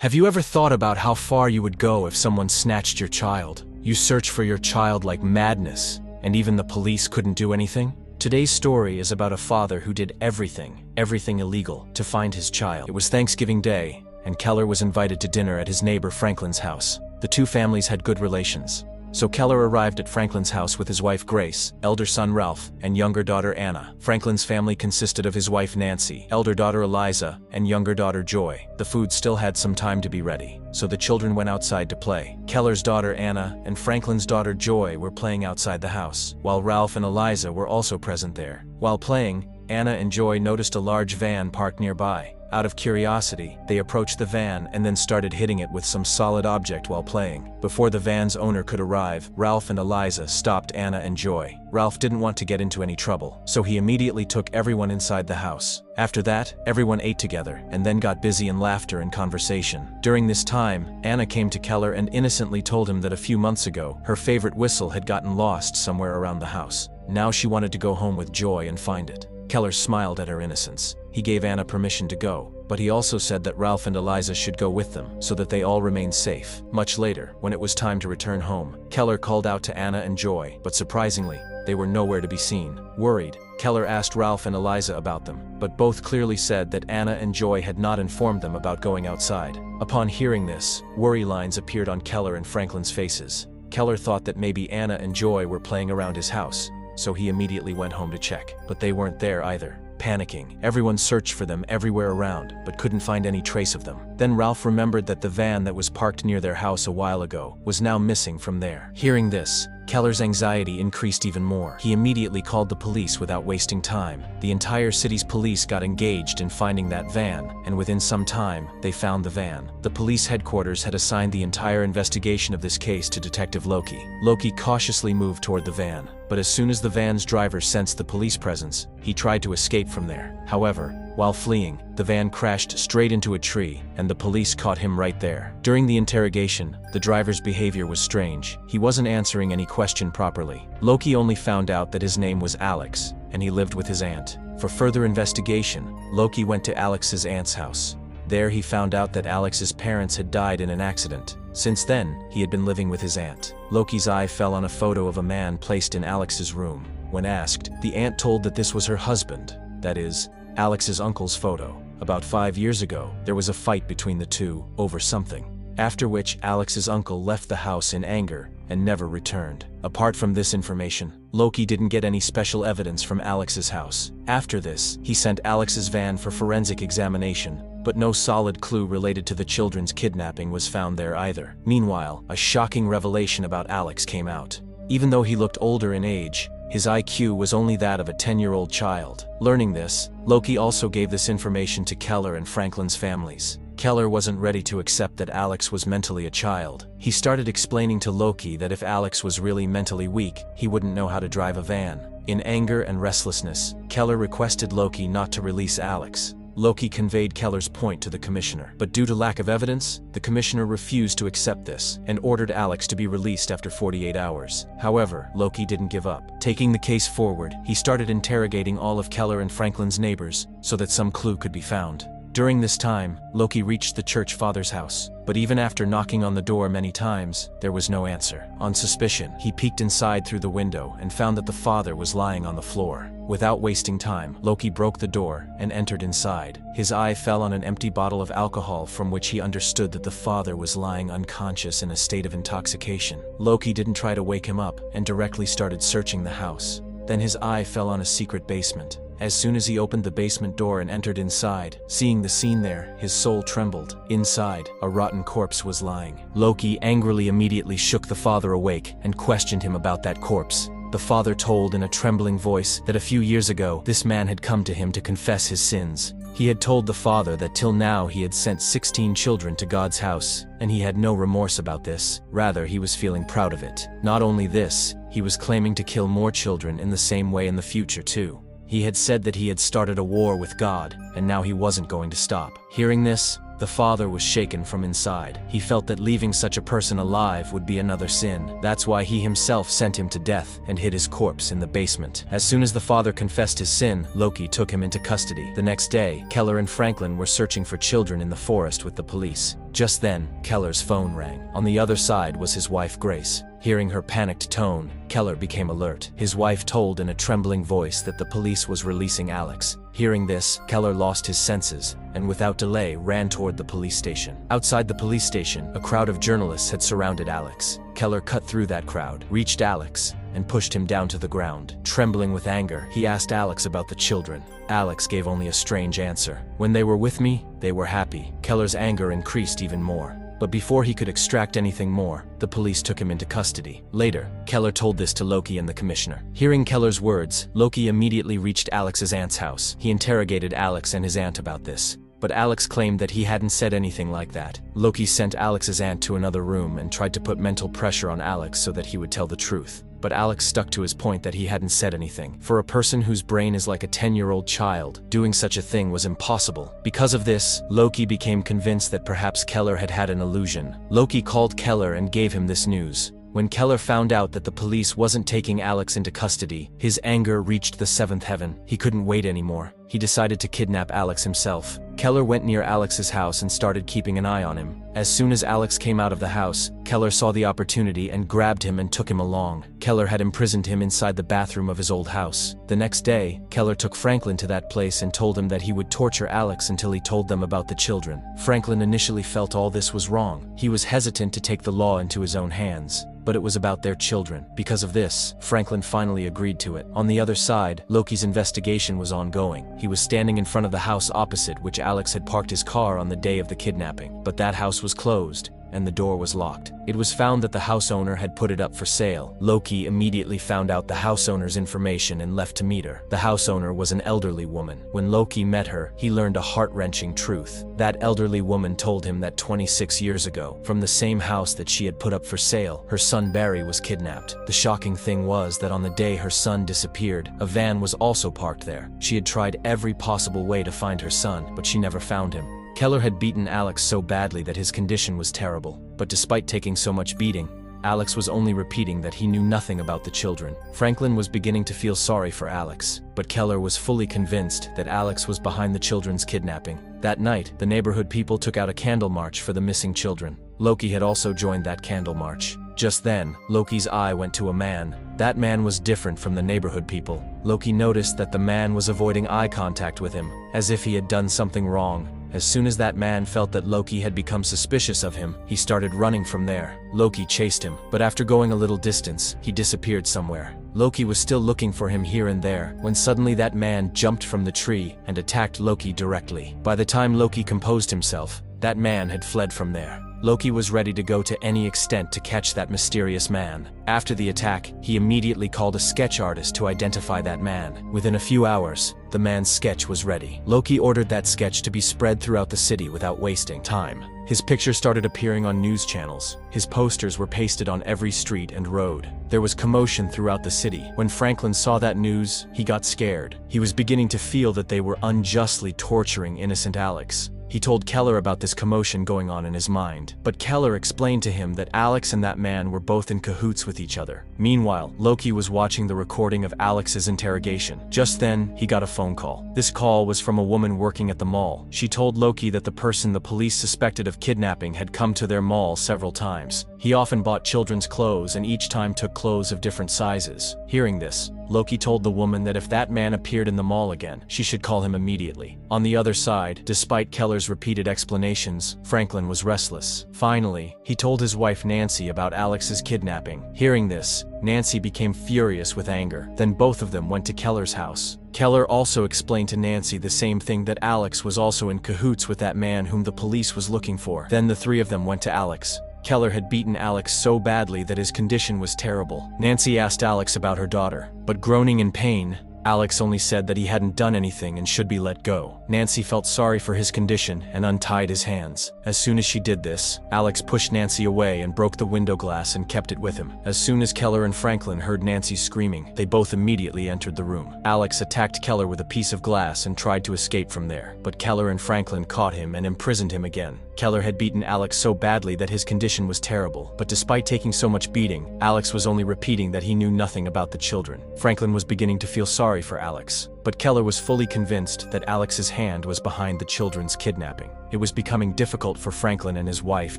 Have you ever thought about how far you would go if someone snatched your child? You search for your child like madness, and even the police couldn't do anything? Today's story is about a father who did everything illegal, to find his child. It was Thanksgiving Day, and Keller was invited to dinner at his neighbor Franklin's house. The two families had good relations. So Keller arrived at Franklin's house with his wife Grace, elder son Ralph, and younger daughter Anna. Franklin's family consisted of his wife Nancy, elder daughter Eliza, and younger daughter Joy. The food still had some time to be ready, so the children went outside to play. Keller's daughter Anna and Franklin's daughter Joy were playing outside the house, while Ralph and Eliza were also present there. While playing, Anna and Joy noticed a large van parked nearby. Out of curiosity, they approached the van and then started hitting it with some solid object while playing. Before the van's owner could arrive, Ralph and Eliza stopped Anna and Joy. Ralph didn't want to get into any trouble, so he immediately took everyone inside the house. After that, everyone ate together and then got busy in laughter and conversation. During this time, Anna came to Keller and innocently told him that a few months ago, her favorite whistle had gotten lost somewhere around the house. Now she wanted to go home with Joy and find it. Keller smiled at her innocence. He gave Anna permission to go, but he also said that Ralph and Eliza should go with them, so that they all remained safe. Much later, when it was time to return home, Keller called out to Anna and Joy, but surprisingly, they were nowhere to be seen. Worried, Keller asked Ralph and Eliza about them, but both clearly said that Anna and Joy had not informed them about going outside. Upon hearing this, worry lines appeared on Keller and Franklin's faces. Keller thought that maybe Anna and Joy were playing around his house, so he immediately went home to check, but they weren't there either. Panicking, everyone searched for them everywhere around, but couldn't find any trace of them. Then Ralph remembered that the van that was parked near their house a while ago was now missing from there. Hearing this, Keller's anxiety increased even more. He immediately called the police without wasting time. The entire city's police got engaged in finding that van, and within some time, they found the van. The police headquarters had assigned the entire investigation of this case to Detective Loki. Loki cautiously moved toward the van, but as soon as the van's driver sensed the police presence, he tried to escape from there. However, while fleeing, the van crashed straight into a tree, and the police caught him right there. During the interrogation, the driver's behavior was strange. He wasn't answering any question properly. Loki only found out that his name was Alex, and he lived with his aunt. For further investigation, Loki went to Alex's aunt's house. There he found out that Alex's parents had died in an accident. Since then, he had been living with his aunt. Loki's eye fell on a photo of a man placed in Alex's room. When asked, the aunt told that this was her husband, that is, Alex's uncle's photo. About 5 years ago, there was a fight between the two over something, after which Alex's uncle left the house in anger and never returned. Apart from this information, Loki didn't get any special evidence from Alex's house. After this, he sent Alex's van for forensic examination, but no solid clue related to the children's kidnapping was found there either. Meanwhile, a shocking revelation about Alex came out. Even though he looked older in age, his IQ was only that of a 10-year-old child. Learning this, Loki also gave this information to Keller and Franklin's families. Keller wasn't ready to accept that Alex was mentally a child. He started explaining to Loki that if Alex was really mentally weak, he wouldn't know how to drive a van. In anger and restlessness, Keller requested Loki not to release Alex. Loki conveyed Keller's point to the commissioner, but due to lack of evidence, the commissioner refused to accept this and ordered Alex to be released after 48 hours. However, Loki didn't give up. Taking the case forward, he started interrogating all of Keller and Franklin's neighbors so that some clue could be found. During this time, Loki reached the church father's house, but even after knocking on the door many times, there was no answer. On suspicion, he peeked inside through the window and found that the father was lying on the floor. Without wasting time, Loki broke the door and entered inside. His eye fell on an empty bottle of alcohol from which he understood that the father was lying unconscious in a state of intoxication. Loki didn't try to wake him up and directly started searching the house. Then his eye fell on a secret basement. As soon as he opened the basement door and entered inside, seeing the scene there, his soul trembled. Inside, a rotten corpse was lying. Loki angrily immediately shook the father awake and questioned him about that corpse. The father told in a trembling voice that a few years ago, this man had come to him to confess his sins. He had told the father that till now he had sent 16 children to God's house, and he had no remorse about this. Rather, he was feeling proud of it. Not only this, he was claiming to kill more children in the same way in the future too. He had said that he had started a war with God, and now he wasn't going to stop. Hearing this, The father was shaken from inside. He felt that leaving such a person alive would be another sin. That's why he himself sent him to death and hid his corpse in the basement. As soon as the father confessed his sin, Loki took him into custody. The next day, Keller and Franklin were searching for children in the forest with the police. Just then, Keller's phone rang. On the other side was his wife, Grace. Hearing her panicked tone, Keller became alert. His wife told in a trembling voice that the police was releasing Alex. Hearing this, Keller lost his senses and without delay ran toward the police station. Outside the police station, a crowd of journalists had surrounded Alex. Keller cut through that crowd, reached Alex, and pushed him down to the ground. Trembling with anger, he asked Alex about the children. Alex gave only a strange answer. When they were with me, they were happy. Keller's anger increased even more. But before he could extract anything more, the police took him into custody. Later, Keller told this to Loki and the commissioner. Hearing Keller's words, Loki immediately reached Alex's aunt's house. He interrogated Alex and his aunt about this, but Alex claimed that he hadn't said anything like that. Loki sent Alex's aunt to another room and tried to put mental pressure on Alex so that he would tell the truth. But Alex stuck to his point that he hadn't said anything. For a person whose brain is like a 10-year-old child, doing such a thing was impossible. Because of this, Loki became convinced that perhaps Keller had had an illusion. Loki called Keller and gave him this news. When Keller found out that the police wasn't taking Alex into custody, his anger reached the seventh heaven. He couldn't wait anymore. He decided to kidnap Alex himself. Keller went near Alex's house and started keeping an eye on him. As soon as Alex came out of the house, Keller saw the opportunity and grabbed him and took him along. Keller had imprisoned him inside the bathroom of his old house. The next day, Keller took Franklin to that place and told him that he would torture Alex until he told them about the children. Franklin initially felt all this was wrong. He was hesitant to take the law into his own hands, but it was about their children. Because of this, Franklin finally agreed to it. On the other side, Loki's investigation was ongoing. He was standing in front of the house opposite which Alex had parked his car on the day of the kidnapping. But that house was closed, and the door was locked. It was found that the house owner had put it up for sale. Loki immediately found out the house owner's information and left to meet her. The house owner was an elderly woman. When Loki met her, he learned a heart-wrenching truth. That elderly woman told him that 26 years ago, from the same house that she had put up for sale, her son Barry was kidnapped. The shocking thing was that on the day her son disappeared, a van was also parked there. She had tried every possible way to find her son, but she never found him. Keller had beaten Alex so badly that his condition was terrible. But despite taking so much beating, Alex was only repeating that he knew nothing about the children. Franklin was beginning to feel sorry for Alex, but Keller was fully convinced that Alex was behind the children's kidnapping. That night, the neighborhood people took out a candle march for the missing children. Loki had also joined that candle march. Just then, Loki's eye went to a man. That man was different from the neighborhood people. Loki noticed that the man was avoiding eye contact with him, as if he had done something wrong. As soon as that man felt that Loki had become suspicious of him, he started running from there. Loki chased him, but after going a little distance, he disappeared somewhere. Loki was still looking for him here and there, when suddenly that man jumped from the tree and attacked Loki directly. By the time Loki composed himself, that man had fled from there. Loki was ready to go to any extent to catch that mysterious man. After the attack, he immediately called a sketch artist to identify that man. Within a few hours, the man's sketch was ready. Loki ordered that sketch to be spread throughout the city without wasting time. His picture started appearing on news channels. His posters were pasted on every street and road. There was commotion throughout the city. When Franklin saw that news, he got scared. He was beginning to feel that they were unjustly torturing innocent Alex. He told Keller about this commotion going on in his mind, but Keller explained to him that Alex and that man were both in cahoots with each other. Meanwhile, Loki was watching the recording of Alex's interrogation. Just then, he got a phone call. This call was from a woman working at the mall. She told Loki that the person the police suspected of kidnapping had come to their mall several times. He often bought children's clothes and each time took clothes of different sizes. Hearing this, Loki told the woman that if that man appeared in the mall again, she should call him immediately. On the other side, despite Keller's repeated explanations, Franklin was restless. Finally, he told his wife Nancy about Alex's kidnapping. Hearing this, Nancy became furious with anger. Then both of them went to Keller's house. Keller also explained to Nancy the same thing, that Alex was also in cahoots with that man whom the police was looking for. Then the three of them went to Alex. Keller had beaten Alex so badly that his condition was terrible. Nancy asked Alex about her daughter, but groaning in pain, Alex only said that he hadn't done anything and should be let go. Nancy felt sorry for his condition and untied his hands. As soon as she did this, Alex pushed Nancy away and broke the window glass and kept it with him. As soon as Keller and Franklin heard Nancy screaming, they both immediately entered the room. Alex attacked Keller with a piece of glass and tried to escape from there, but Keller and Franklin caught him and imprisoned him again. Keller had beaten Alex so badly that his condition was terrible, but despite taking so much beating, Alex was only repeating that he knew nothing about the children. Franklin was beginning to feel sorry for Alex, but Keller was fully convinced that Alex's hand was behind the children's kidnapping. It was becoming difficult for Franklin and his wife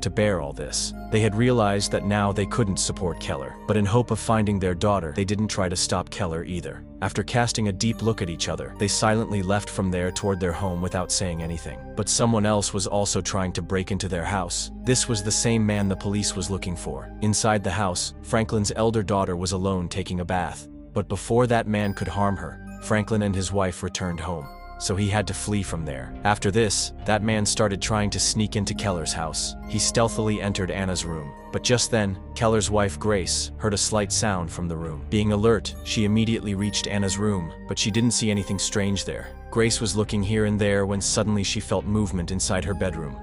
to bear all this. They had realized that now they couldn't support Keller, but in hope of finding their daughter, they didn't try to stop Keller either. After casting a deep look at each other, they silently left from there toward their home without saying anything. But someone else was also trying to break into their house. This was the same man the police was looking for. Inside the house, Franklin's elder daughter was alone taking a bath. But before that man could harm her, Franklin and his wife returned home, so he had to flee from there. After this, that man started trying to sneak into Keller's house. He stealthily entered Anna's room, but just then, Keller's wife Grace heard a slight sound from the room. Being alert, she immediately reached Anna's room, but she didn't see anything strange there. Grace was looking here and there when suddenly she felt movement inside her bedroom.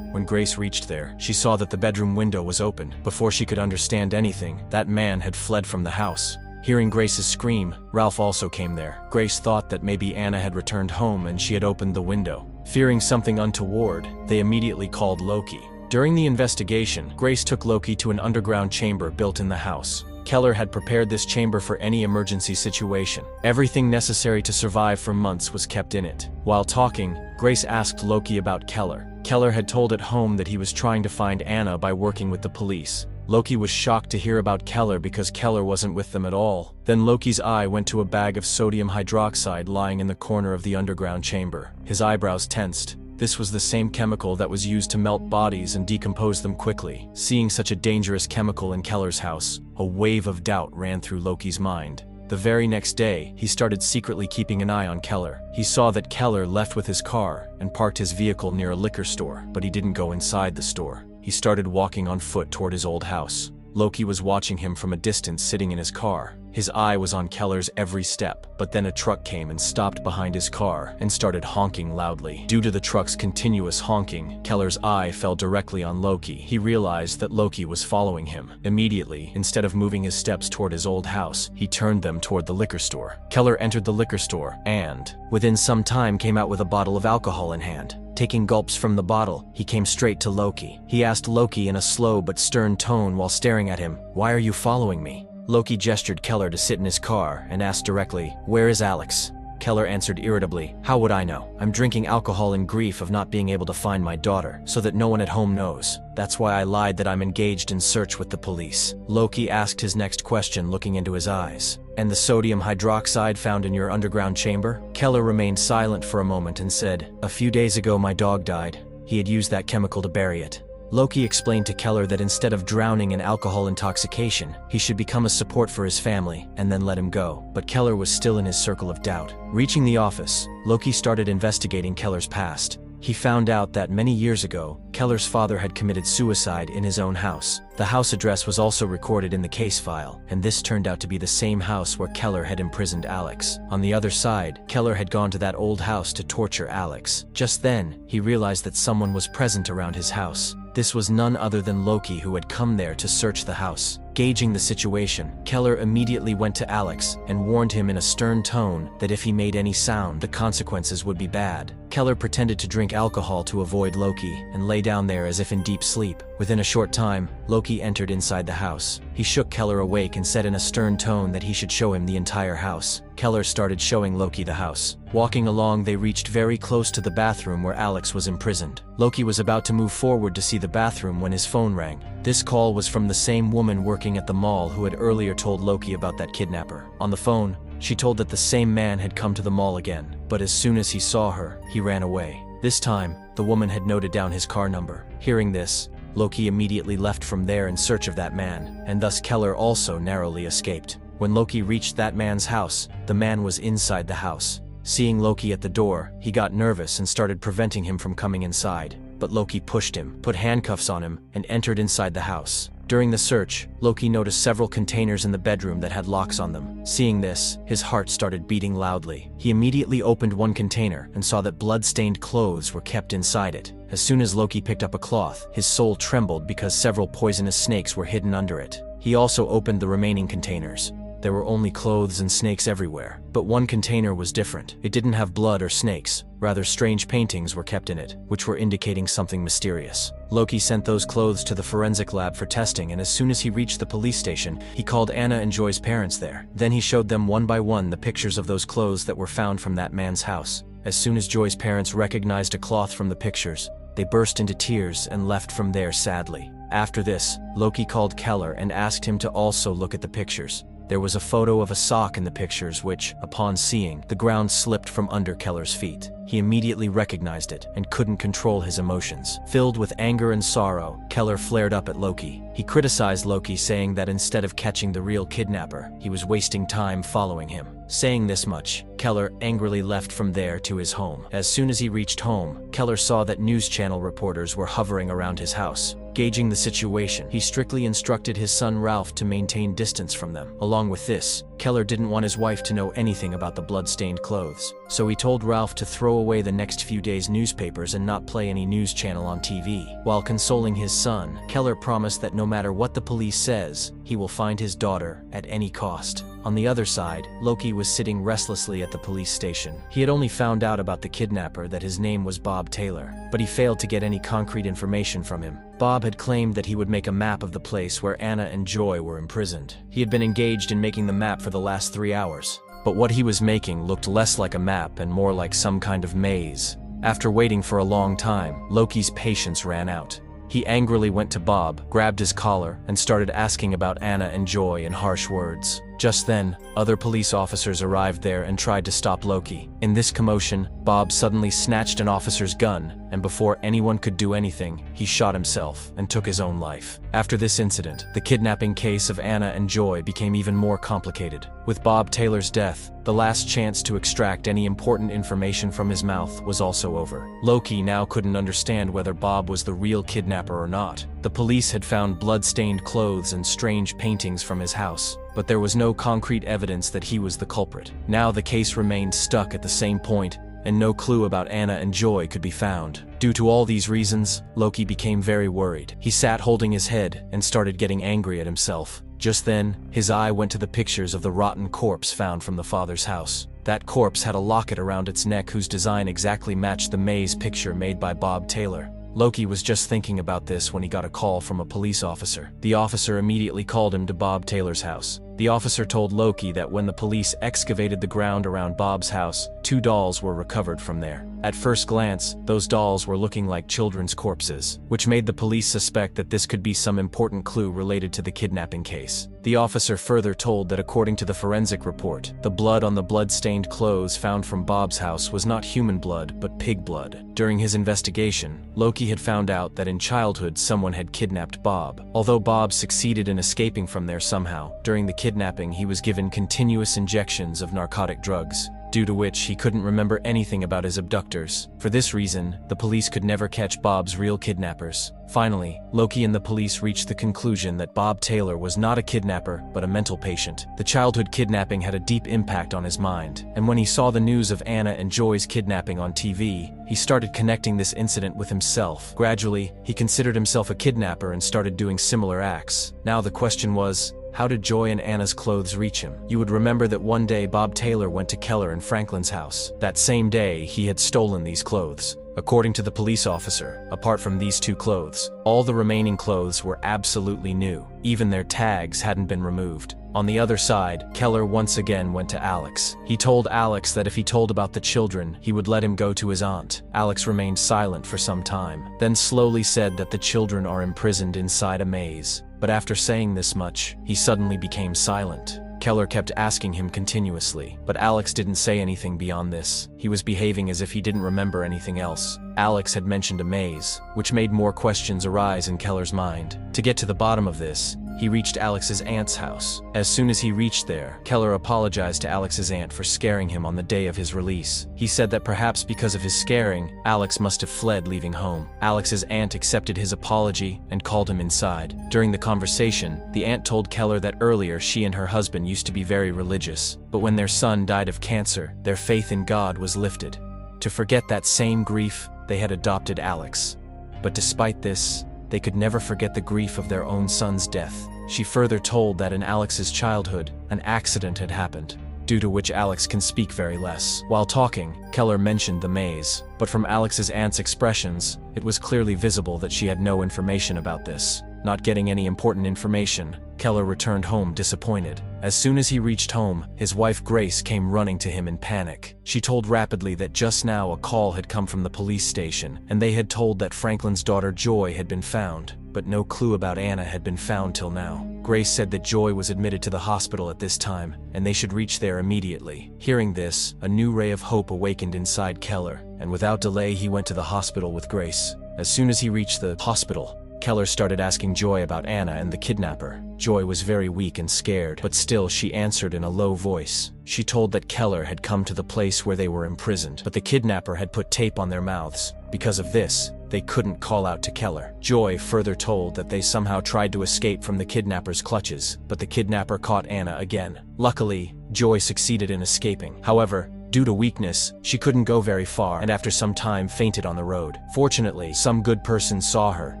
When Grace reached there, she saw that the bedroom window was open. Before she could understand anything, that man had fled from the house. Hearing Grace's scream, Ralph also came there. Grace thought that maybe Anna had returned home and she had opened the window. Fearing something untoward, they immediately called Loki. During the investigation, Grace took Loki to an underground chamber built in the house. Keller had prepared this chamber for any emergency situation. Everything necessary to survive for months was kept in it. While talking, Grace asked Loki about Keller. Keller had told at home that he was trying to find Anna by working with the police. Loki was shocked to hear about Keller because Keller wasn't with them at all. Then Loki's eye went to a bag of sodium hydroxide lying in the corner of the underground chamber. His eyebrows tensed. This was the same chemical that was used to melt bodies and decompose them quickly. Seeing such a dangerous chemical in Keller's house, a wave of doubt ran through Loki's mind. The very next day, he started secretly keeping an eye on Keller. He saw that Keller left with his car and parked his vehicle near a liquor store, but he didn't go inside the store. He started walking on foot toward his old house. Loki was watching him from a distance sitting in his car. His eye was on Keller's every step, but then a truck came and stopped behind his car and started honking loudly. Due to the truck's continuous honking, Keller's eye fell directly on Loki. He realized that Loki was following him. Immediately, instead of moving his steps toward his old house, he turned them toward the liquor store. Keller entered the liquor store and, within some time, came out with a bottle of alcohol in hand. Taking gulps from the bottle, he came straight to Loki. He asked Loki in a slow but stern tone while staring at him, "Why are you following me?" Loki gestured Keller to sit in his car and asked directly, "Where is Alex?" Keller answered irritably, "How would I know? I'm drinking alcohol in grief of not being able to find my daughter, so that no one at home knows. That's why I lied that I'm engaged in search with the police." Loki asked his next question, looking into his eyes. "And the sodium hydroxide found in your underground chamber?" Keller remained silent for a moment and said, "A few days ago my dog died. He had used that chemical to bury it." Loki explained to Keller that instead of drowning in alcohol intoxication, he should become a support for his family and then let him go. But Keller was still in his circle of doubt. Reaching the office, Loki started investigating Keller's past. He found out that many years ago, Keller's father had committed suicide in his own house. The house address was also recorded in the case file, and this turned out to be the same house where Keller had imprisoned Alex. On the other side, Keller had gone to that old house to torture Alex. Just then, he realized that someone was present around his house. This was none other than Loki, who had come there to search the house. Gauging the situation, Keller immediately went to Alex and warned him in a stern tone that if he made any sound, the consequences would be bad. Keller pretended to drink alcohol to avoid Loki and lay down there as if in deep sleep. Within a short time, Loki entered inside the house. He shook Keller awake and said in a stern tone that he should show him the entire house. Keller started showing Loki the house. Walking along, they reached very close to the bathroom where Alex was imprisoned. Loki was about to move forward to see the bathroom when his phone rang. This call was from the same woman working at the mall who had earlier told Loki about that kidnapper. On the phone, she told that the same man had come to the mall again, but as soon as he saw her, he ran away. This time, the woman had noted down his car number. Hearing this, Loki immediately left from there in search of that man, and thus Keller also narrowly escaped. When Loki reached that man's house, the man was inside the house. Seeing Loki at the door, he got nervous and started preventing him from coming inside. But Loki pushed him, put handcuffs on him, and entered inside the house. During the search, Loki noticed several containers in the bedroom that had locks on them. Seeing this, his heart started beating loudly. He immediately opened one container and saw that blood-stained clothes were kept inside it. As soon as Loki picked up a cloth, his soul trembled because several poisonous snakes were hidden under it. He also opened the remaining containers. There were only clothes and snakes everywhere. But one container was different. It didn't have blood or snakes. Rather, strange paintings were kept in it, which were indicating something mysterious. Loki sent those clothes to the forensic lab for testing, and as soon as he reached the police station, he called Anna and Joy's parents there. Then he showed them one by one the pictures of those clothes that were found from that man's house. As soon as Joy's parents recognized a cloth from the pictures, they burst into tears and left from there sadly. After this, Loki called Keller and asked him to also look at the pictures. There was a photo of a sock in the pictures which, upon seeing, the ground slipped from under Keller's feet. He immediately recognized it and couldn't control his emotions. Filled with anger and sorrow, Keller flared up at Loki. He criticized Loki, saying that instead of catching the real kidnapper, he was wasting time following him. Saying this much, Keller angrily left from there to his home. As soon as he reached home, Keller saw that news channel reporters were hovering around his house. Gauging the situation, he strictly instructed his son Ralph to maintain distance from them. Along with this, Keller didn't want his wife to know anything about the blood-stained clothes, so he told Ralph to throw away the next few days' newspapers and not play any news channel on TV. While consoling his son, Keller promised that no matter what the police says, he will find his daughter at any cost. On the other side, Loki was sitting restlessly at the police station. He had only found out about the kidnapper that his name was Bob Taylor, but he failed to get any concrete information from him. Bob had claimed that he would make a map of the place where Anna and Joy were imprisoned. He had been engaged in making the map for the last 3 hours, but what he was making looked less like a map and more like some kind of maze. After waiting for a long time, Loki's patience ran out. He angrily went to Bob, grabbed his collar, and started asking about Anna and Joy in harsh words. Just then, other police officers arrived there and tried to stop Loki. In this commotion, Bob suddenly snatched an officer's gun, and before anyone could do anything, he shot himself and took his own life. After this incident, the kidnapping case of Anna and Joy became even more complicated. With Bob Taylor's death, the last chance to extract any important information from his mouth was also over. Loki now couldn't understand whether Bob was the real kidnapper or not. The police had found blood-stained clothes and strange paintings from his house, but there was no concrete evidence that he was the culprit. Now the case remained stuck at the same point, and no clue about Anna and Joy could be found. Due to all these reasons, Loki became very worried. He sat holding his head and started getting angry at himself. Just then, his eye went to the pictures of the rotten corpse found from the father's house. That corpse had a locket around its neck whose design exactly matched the maze picture made by Bob Taylor. Loki was just thinking about this when he got a call from a police officer. The officer immediately called him to Bob Taylor's house. The officer told Loki that when the police excavated the ground around Bob's house, 2 dolls were recovered from there. At first glance, those dolls were looking like children's corpses, which made the police suspect that this could be some important clue related to the kidnapping case. The officer further told that according to the forensic report, the blood on the blood-stained clothes found from Bob's house was not human blood, but pig blood. During his investigation, Loki had found out that in childhood someone had kidnapped Bob. Although Bob succeeded in escaping from there somehow, during the kidnapping he was given continuous injections of narcotic drugs, due to which he couldn't remember anything about his abductors. For this reason, the police could never catch Bob's real kidnappers. Finally, Loki and the police reached the conclusion that Bob Taylor was not a kidnapper, but a mental patient. The childhood kidnapping had a deep impact on his mind, and when he saw the news of Anna and Joy's kidnapping on TV, he started connecting this incident with himself. Gradually, he considered himself a kidnapper and started doing similar acts. Now the question was, how did Joy and Anna's clothes reach him? You would remember that one day Bob Taylor went to Keller and Franklin's house. That same day, he had stolen these clothes. According to the police officer, apart from these 2 clothes, all the remaining clothes were absolutely new. Even their tags hadn't been removed. On the other side, Keller once again went to Alex. He told Alex that if he told about the children, he would let him go to his aunt. Alex remained silent for some time, then slowly said that the children are imprisoned inside a maze. But after saying this much, he suddenly became silent. Keller kept asking him continuously, but Alex didn't say anything beyond this. He was behaving as if he didn't remember anything else. Alex had mentioned a maze, which made more questions arise in Keller's mind. To get to the bottom of this, he reached Alex's aunt's house. As soon as he reached there, Keller apologized to Alex's aunt for scaring him on the day of his release. He said that perhaps because of his scaring, Alex must have fled, leaving home. Alex's aunt accepted his apology and called him inside. During the conversation, the aunt told Keller that earlier she and her husband used to be very religious, but when their son died of cancer, their faith in God was lifted. To forget that same grief, they had adopted Alex. But despite this, they could never forget the grief of their own son's death. She further told that in Alex's childhood, an accident had happened, due to which Alex can speak very less. While talking, Keller mentioned the maze, but from Alex's aunt's expressions, it was clearly visible that she had no information about this. Not getting any important information, Keller returned home disappointed. As soon as he reached home, his wife Grace came running to him in panic. She told rapidly that just now a call had come from the police station, and they had told that Franklin's daughter Joy had been found, but no clue about Anna had been found till now. Grace said that Joy was admitted to the hospital at this time, and they should reach there immediately. Hearing this, a new ray of hope awakened inside Keller, and without delay he went to the hospital with Grace. As soon as he reached the hospital, Keller started asking Joy about Anna and the kidnapper. Joy was very weak and scared, but still she answered in a low voice. She told that Keller had come to the place where they were imprisoned, but the kidnapper had put tape on their mouths. Because of this, they couldn't call out to Keller. Joy further told that they somehow tried to escape from the kidnapper's clutches, but the kidnapper caught Anna again. Luckily, Joy succeeded in escaping. However, due to weakness, she couldn't go very far, and after some time fainted on the road. Fortunately, some good person saw her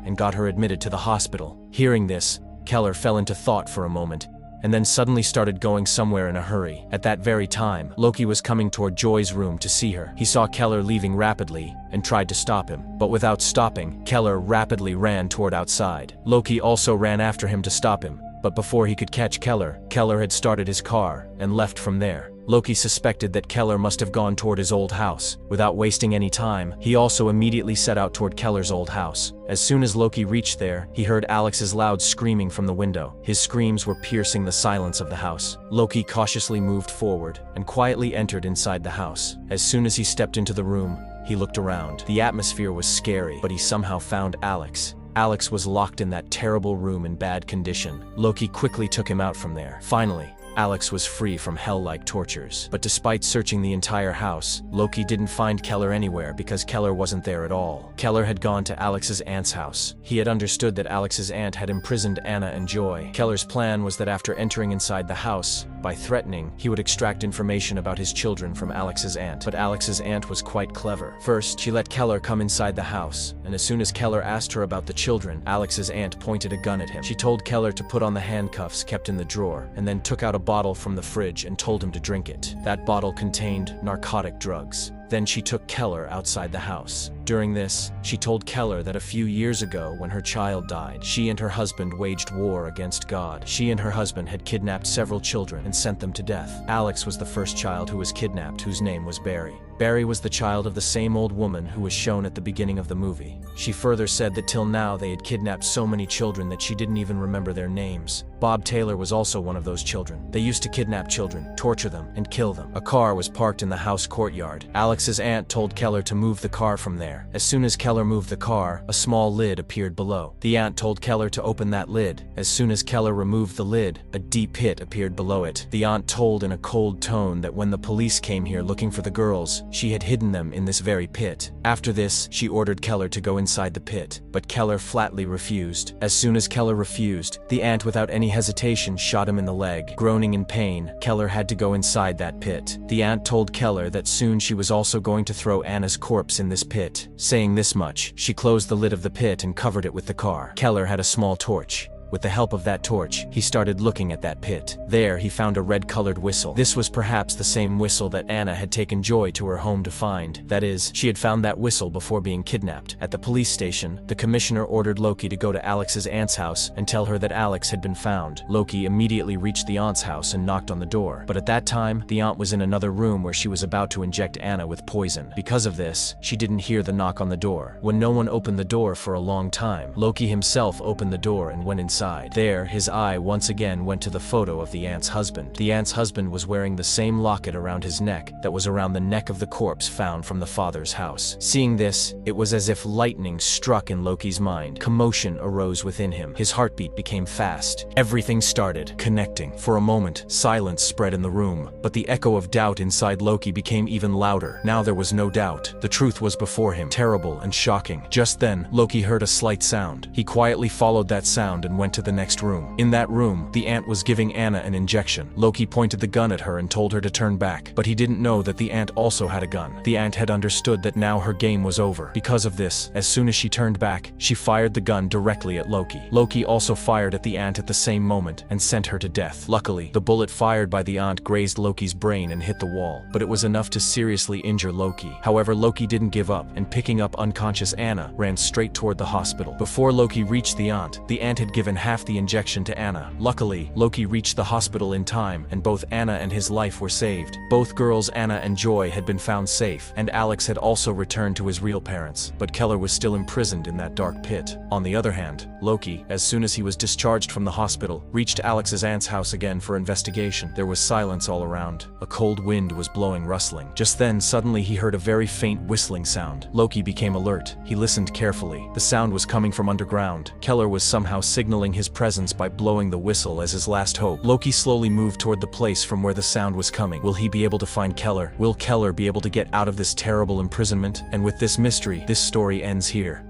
and got her admitted to the hospital. Hearing this, Keller fell into thought for a moment, and then suddenly started going somewhere in a hurry. At that very time, Loki was coming toward Joy's room to see her. He saw Keller leaving rapidly and tried to stop him, but without stopping, Keller rapidly ran toward outside. Loki also ran after him to stop him, but before he could catch Keller, Keller had started his car and left from there. Loki suspected that Keller must have gone toward his old house. Without wasting any time, he also immediately set out toward Keller's old house. As soon as Loki reached there, he heard Alex's loud screaming from the window. His screams were piercing the silence of the house. Loki cautiously moved forward and quietly entered inside the house. As soon as he stepped into the room, he looked around. The atmosphere was scary, but he somehow found Alex. Alex was locked in that terrible room in bad condition. Loki quickly took him out from there. Finally, Alex was free from hell-like tortures. But despite searching the entire house, Loki didn't find Keller anywhere because Keller wasn't there at all. Keller had gone to Alex's aunt's house. He had understood that Alex's aunt had imprisoned Anna and Joy. Keller's plan was that after entering inside the house, by threatening, he would extract information about his children from Alex's aunt. But Alex's aunt was quite clever. First, she let Keller come inside the house, and as soon as Keller asked her about the children, Alex's aunt pointed a gun at him. She told Keller to put on the handcuffs kept in the drawer, and then took out a bottle from the fridge and told him to drink it. That bottle contained narcotic drugs. Then she took Keller outside the house. During this, she told Keller that a few years ago, when her child died, she and her husband waged war against God. She and her husband had kidnapped several children and sent them to death. Alex was the first child who was kidnapped, whose name was Barry. Barry was the child of the same old woman who was shown at the beginning of the movie. She further said that till now they had kidnapped so many children that she didn't even remember their names. Bob Taylor was also one of those children. They used to kidnap children, torture them, and kill them. A car was parked in the house courtyard. Alex's aunt told Keller to move the car from there. As soon as Keller moved the car, a small lid appeared below. The aunt told Keller to open that lid. As soon as Keller removed the lid, a deep pit appeared below it. The aunt told in a cold tone that when the police came here looking for the girls, she had hidden them in this very pit. After this, she ordered Keller to go inside the pit, but Keller flatly refused. As soon as Keller refused, the aunt without any hesitation shot him in the leg. Groaning in pain, Keller had to go inside that pit. The aunt told Keller that soon she was also going to throw Anna's corpse in this pit. Saying this much, she closed the lid of the pit and covered it with the car. Keller had a small torch. With the help of that torch, he started looking at that pit. There, he found a red-colored whistle. This was perhaps the same whistle that Anna had taken Joy to her home to find. That is, she had found that whistle before being kidnapped. At the police station, the commissioner ordered Loki to go to Alex's aunt's house and tell her that Alex had been found. Loki immediately reached the aunt's house and knocked on the door. But at that time, the aunt was in another room where she was about to inject Anna with poison. Because of this, she didn't hear the knock on the door. When no one opened the door for a long time, Loki himself opened the door and went inside. inside. There, his eye once again went to the photo of the aunt's husband. The aunt's husband was wearing the same locket around his neck that was around the neck of the corpse found from the father's house. Seeing this, it was as if lightning struck in Loki's mind. Commotion arose within him. His heartbeat became fast. Everything started connecting. For a moment, silence spread in the room, but the echo of doubt inside Loki became even louder. Now there was no doubt. The truth was before him, terrible and shocking. Just then, Loki heard a slight sound. He quietly followed that sound and went to the next room. In that room, the aunt was giving Anna an injection. Loki pointed the gun at her and told her to turn back, but he didn't know that the aunt also had a gun. The aunt had understood that now her game was over. Because of this, as soon as she turned back, she fired the gun directly at Loki. Loki also fired at the aunt at the same moment and sent her to death. Luckily, the bullet fired by the aunt grazed Loki's brain and hit the wall, but it was enough to seriously injure Loki. However, Loki didn't give up, and picking up unconscious Anna, ran straight toward the hospital. Before Loki reached the aunt had given half the injection to Anna. Luckily, Loki reached the hospital in time, and both Anna and his life were saved. Both girls, Anna and Joy, had been found safe, and Alex had also returned to his real parents, but Keller was still imprisoned in that dark pit. On the other hand, Loki, as soon as he was discharged from the hospital, reached Alex's aunt's house again for investigation. There was silence all around. A cold wind was blowing, rustling. Just then, suddenly he heard a very faint whistling sound. Loki became alert. He listened carefully. The sound was coming from underground. Keller was somehow signaling his presence by blowing the whistle as his last hope. Loki slowly moved toward the place from where the sound was coming. Will he be able to find Keller? Will Keller be able to get out of this terrible imprisonment? And with this mystery, this story ends here.